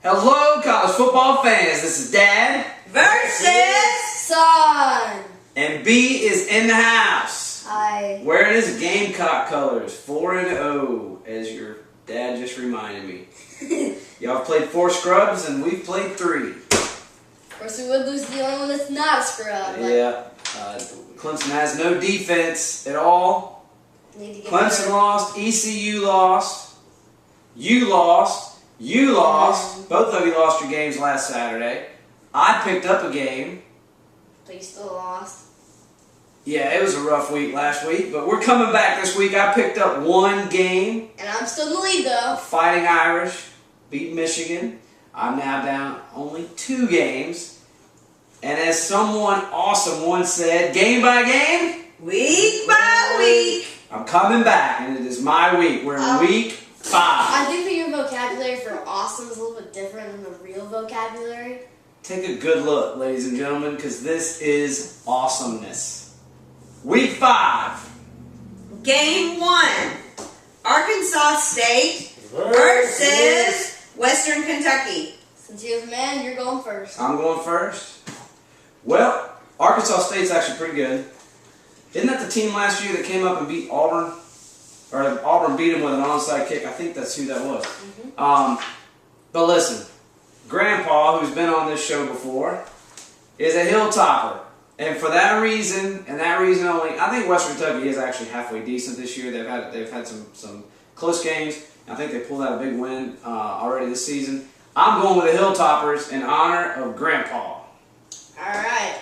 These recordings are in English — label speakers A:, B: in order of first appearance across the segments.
A: Hello, college football fans. This is Dad
B: versus
C: Son.
A: And B is in the house.
C: Hi.
A: Wearing his Gamecock colors, 4-0, as your dad just reminded me. Y'all have played 4 scrubs, and we've played 3.
C: Of course, we would lose the only one that's not a scrub.
A: Yeah. Clemson has no defense at all. Clemson lost. ECU lost. You lost. You lost. Both of you lost your games last Saturday. I picked up a game.
C: But you still lost.
A: Yeah, it was a rough week last week, but we're coming back this week. I picked up 1 game.
C: And I'm still in the lead, though.
A: Fighting Irish beat Michigan. I'm now down only 2 games. And as someone awesome once said, game by game,
B: week by week,
A: I'm coming back, and it is my week. We're in week 5.
C: I think that your vocabulary for awesome is a little bit different than the real vocabulary.
A: Take a good look, ladies and gentlemen, because this is awesomeness. Week 5.
B: Game 1. Arkansas State versus Western Kentucky.
C: Since you're the man, you're going first.
A: I'm going first. Well, Arkansas State's actually pretty good. Isn't that the team last year that came up and beat Auburn? Or Auburn beat them with an onside kick. I think that's who that was. But listen, Grandpa, who's been on this show before, is a hilltopper. And for that reason, and that reason only, I think Western Kentucky is actually halfway decent this year. They've had some close games. I think they pulled out a big win already this season. I'm going with the Hilltoppers in honor of Grandpa.
C: Alright.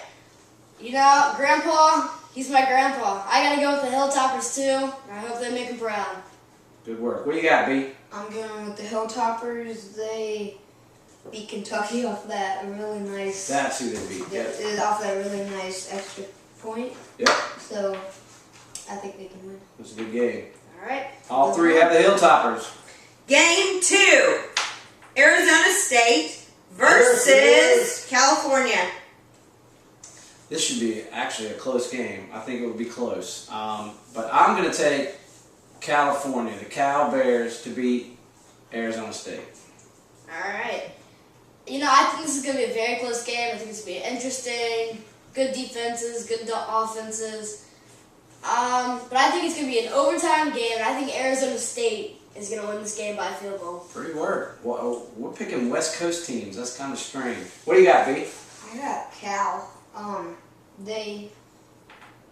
C: You know, Grandpa, he's my grandpa. I gotta go with the Hilltoppers too. I hope they make him proud.
A: Good work. What do you got, B?
D: I'm going with the Hilltoppers. They beat Kentucky off that really nice.
A: That's who they beat. Yep.
D: Off that really nice extra point.
A: Yep.
D: So I think they can win.
A: It was a good game.
C: Alright.
A: All 3 have the Hilltoppers.
B: Game 2. Arizona State versus California.
A: This should be actually a close game. I think it will be close. But I'm going to take California, the Cal Bears, to beat Arizona State.
C: Alright. You know, I think this is going to be a very close game. I think it's going to be interesting. Good defenses, good offenses. But I think it's going to be an overtime game, and I think Arizona State is going to win this game by a field goal.
A: Pretty work. Well, we're picking West Coast teams. That's kind of strange. What do you got, B?
D: I got Cal. They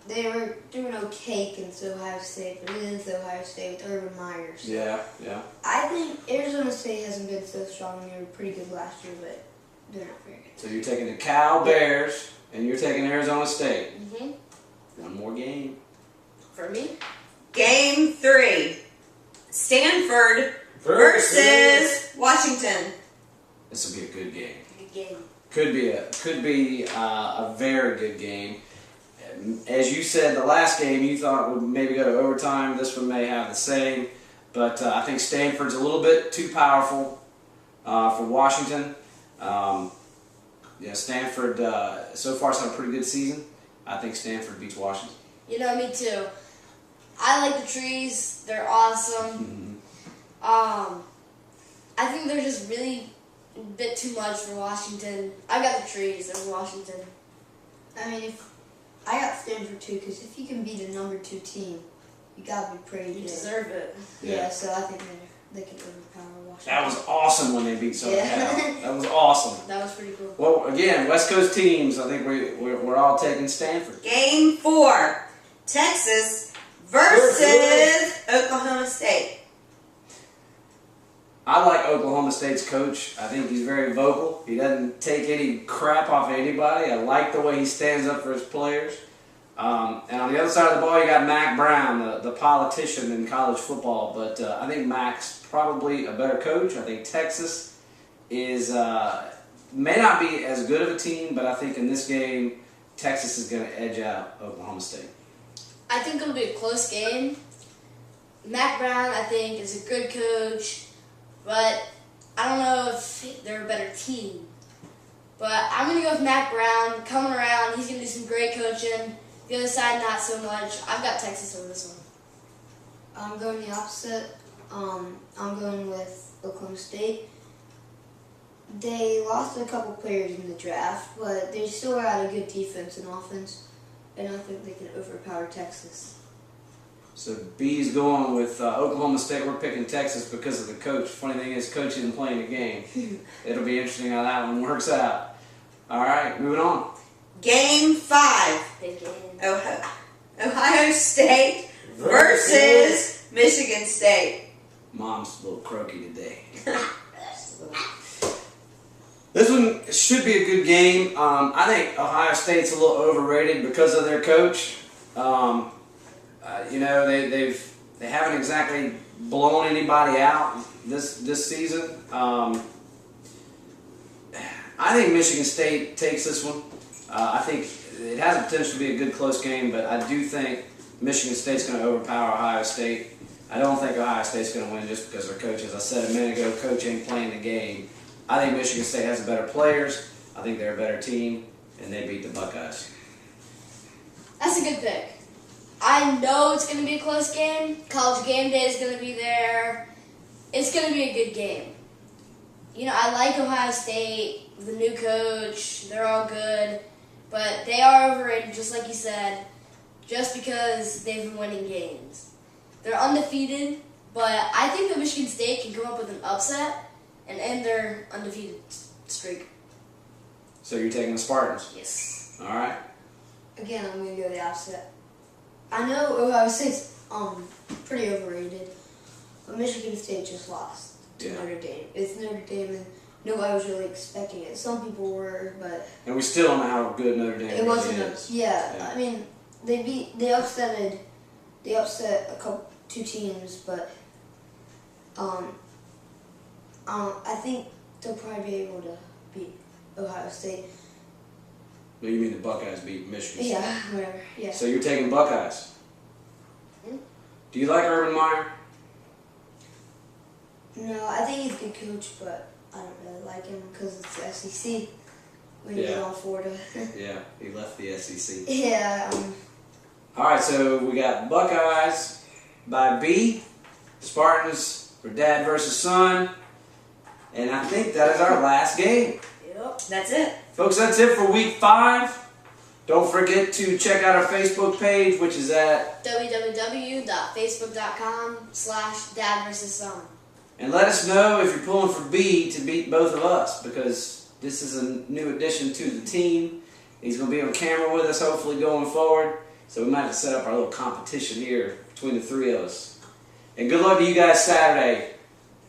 D: were doing okay against Ohio State, but it is Ohio State with Urban Meyer. So
A: Yeah.
D: I think Arizona State hasn't been so strong. They were pretty good last year, but they're not very good.
A: So you're taking the Cal Bears, and you're taking Arizona State. One more game.
C: For me?
B: Game 3. Stanford versus Washington.
A: This will be a good game.
C: Good game.
A: Could be a very good game. As you said, the last game you thought would maybe go to overtime. This one may have the same, but I think Stanford's a little bit too powerful for Washington. Stanford so far has had a pretty good season. I think Stanford beats Washington.
C: You know, me too. I like the trees. They're awesome. I think they're just really a bit too much for Washington. I got the trees in Washington.
D: I mean, I got Stanford too, because if you can beat a number 2 team, you gotta be pretty good.
C: You deserve it.
D: Yeah, so I think they can overpower Washington.
A: That was awesome when they beat Southern Cal. That was awesome.
C: That was pretty cool.
A: Well, again, West Coast teams. I think we're all taking Stanford.
B: Game 4. Texas versus Oklahoma State.
A: I like Oklahoma State's coach. I think he's very vocal. He doesn't take any crap off of anybody. I like the way he stands up for his players. And on the other side of the ball, you got Mac Brown, the politician in college football. But I think Mac's probably a better coach. I think Texas is may not be as good of a team, but I think in this game, Texas is going to edge out Oklahoma State.
C: I think it'll be a close game. Mac Brown, I think, is a good coach. But I don't know if they're a better team. But I'm going to go with Mac Brown. Coming around, he's going to do some great coaching. The other side, not so much. I've got Texas over this one.
D: I'm going the opposite. I'm going with Oklahoma State. They lost a couple players in the draft, but they still had a good defense and offense, and I think they can overpower Texas.
A: So B's going with Oklahoma State. We're picking Texas because of the coach. Funny thing is, coach isn't playing the game. It'll be interesting how that one works out. All right, moving on.
B: Game 5.
C: Big game.
B: Ohio State versus Michigan State.
A: Mom's a little croaky today. This one should be a good game. I think Ohio State's a little overrated because of their coach. They haven't exactly blown anybody out this season. I think Michigan State takes this one. I think it has the potential to be a good close game, but I do think Michigan State's going to overpower Ohio State. I don't think Ohio State's going to win just because their coach, as I said a minute ago, coach ain't playing the game. I think Michigan State has the better players. I think they're a better team, and they beat the Buckeyes.
C: That's a good pick. I know it's going to be a close game. College game day is going to be there. It's going to be a good game. I like Ohio State, the new coach. They're all good. But they are overrated, just like you said, just because they've been winning games. They're undefeated, but I think that Michigan State can come up with an upset and end their undefeated streak.
A: So you're taking the Spartans?
C: Yes.
A: All right.
D: Again, I'm going to go the opposite. I know Ohio State's pretty overrated, but Michigan State just lost to Notre Dame. It's Notre Dame, and nobody was really expecting it. Some people were, but
A: And we still don't know how good Notre Dame
D: it wasn't.
A: is.
D: I mean, they upset two teams, but I think they'll probably be able to beat Ohio State.
A: Well, you mean the Buckeyes beat Michigan State?
D: Yeah, whatever. Yeah.
A: So you're taking Buckeyes. Do you like Urban Meyer?
D: No, I think he's a good coach, but I don't really like him because it's the SEC. When you
A: Yeah.
D: get on Florida.
A: Yeah, he left the SEC.
D: Yeah.
A: All right, so we got Buckeyes by B, Spartans for dad versus son, and I think that is our last game.
C: Yep.
B: That's it.
A: Folks, that's it for week 5. Don't forget to check out our Facebook page, which is at,
C: www.facebook.com/dadversusson.
A: and let us know if you're pulling for B to beat both of us, because this is a new addition to the team. He's going to be on camera with us, hopefully, going forward. So we might have to set up our little competition here between the three of us. And good luck to you guys Saturday.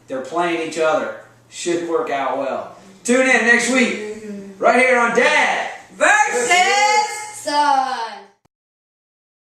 A: They're playing each other. Should work out well. Tune in next week, right here on Dad